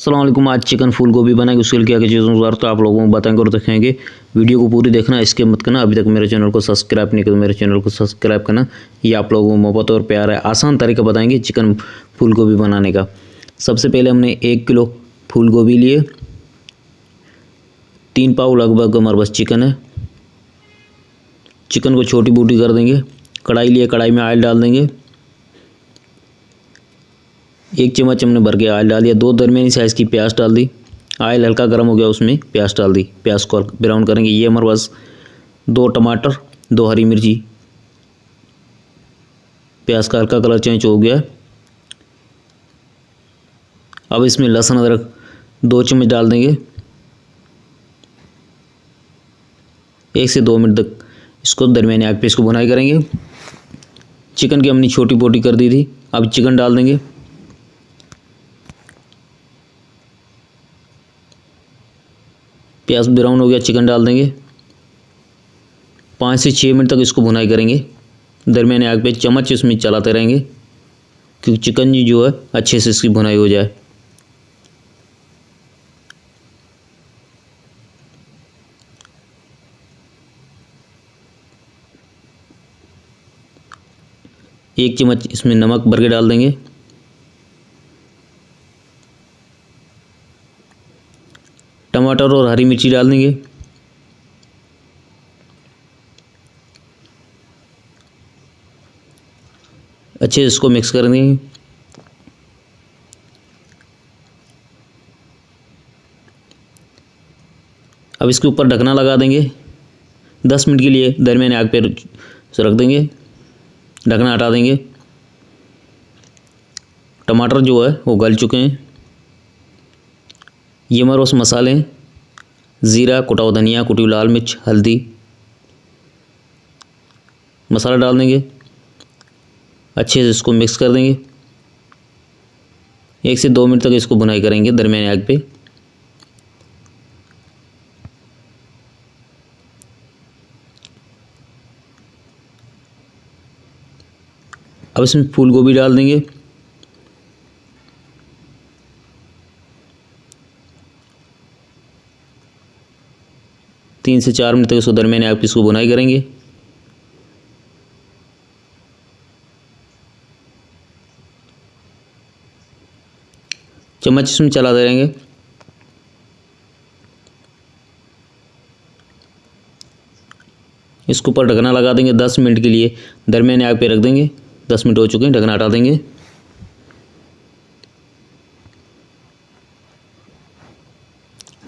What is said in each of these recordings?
अस्सलाम वालेकुम। आज चिकन फूल गोभी बनाएंगे, उसके लिए क्या क्या चीज़ों की तो आप लोगों को बताएंगे और दिखाएंगे। वीडियो को पूरी देखना, इसके मत करना। अभी तक मेरे चैनल को सब्सक्राइब नहीं किया तो मेरे चैनल को सब्सक्राइब करना। ये आप लोगों को मोहब्बत और प्यार है। आसान तरीका बताएंगे चिकन फूल गोभी बनाने का। सबसे पहले हमने 1 किलो फूल गोभी लिए, 3 पाव लगभग हमारे पास चिकन है। चिकन को छोटी बूटी कर देंगे। कढ़ाई लिए, कढ़ाई में ऑयल डाल देंगे। 1 चम्मच हमने भर के ऑयल डाल दिया। 2 दरमियानी साइज़ की प्याज डाल दी। ऑयल हल्का गर्म हो गया, उसमें प्याज डाल दी। प्याज को ब्राउन करेंगे। ये हमारे पास 2 टमाटर, 2 हरी मिर्ची। प्याज का हल्का कलर चेंज हो गया। अब इसमें लहसुन अदरक 2 चम्मच डाल देंगे। 1 से 2 मिनट तक इसको दरमियानी आग पे इसको भुनाई करेंगे। चिकन की हमने छोटी बोटी कर दी थी। अब चिकन डाल देंगे। प्याज ब्राउन हो गया, चिकन डाल देंगे। 5 से 6 मिनट तक इसको भुनाई करेंगे दरमियानी आग पे। चम्मच इसमें चलाते रहेंगे क्योंकि चिकन जो है अच्छे से इसकी भुनाई हो जाए। एक चम्मच इसमें नमक भर के डाल देंगे। टमाटर और हरी मिर्ची डाल देंगे। अच्छे से इसको मिक्स कर देंगे। अब इसके ऊपर ढकना लगा देंगे। 10 मिनट के लिए दरमियानी आग पे रख देंगे। ढकना हटा देंगे। टमाटर जो है वो गल चुके हैं। ये हमारे पास मसाले हैं। ज़ीरा, कुटा हुआ धनिया, कुटी हुई लाल मिर्च, हल्दी। मसाला डाल देंगे। अच्छे से इसको मिक्स कर देंगे। 1 से 2 मिनट तक इसको भुनाई करेंगे दरमियानी आग पे। अब इसमें फूल गोभी डाल देंगे। तीन से 4 मिनट तक इसको दरमियानी आग पे इसको भुनाई करेंगे। चम्मच इसमें चलाते रहेंगे। इसके ऊपर ढकना लगा देंगे। 10 मिनट के लिए दरमियानी आग पे रख देंगे। 10 मिनट हो चुके हैं, ढकना हटा देंगे।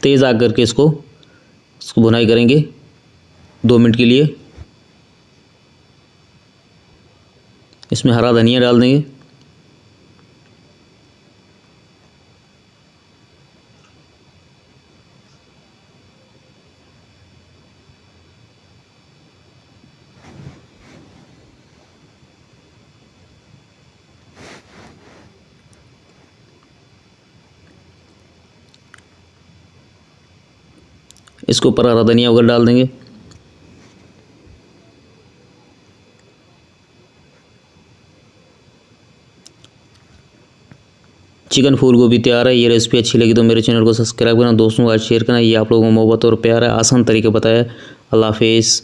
तेज़ आग करके इसको भुनाई करेंगे 2 मिनट के लिए। इसमें हरा धनिया डाल देंगे। इसके ऊपर हरा धनिया वगैरह डाल देंगे। चिकन फूल गोभी तैयार है। ये रेसिपी अच्छी लगी तो मेरे चैनल को सब्सक्राइब करना, दोस्तों को शेयर करना। ये आप लोगों को मोहब्बत और प्यार है। आसान तरीके बताया। अल्लाह हाफिज़।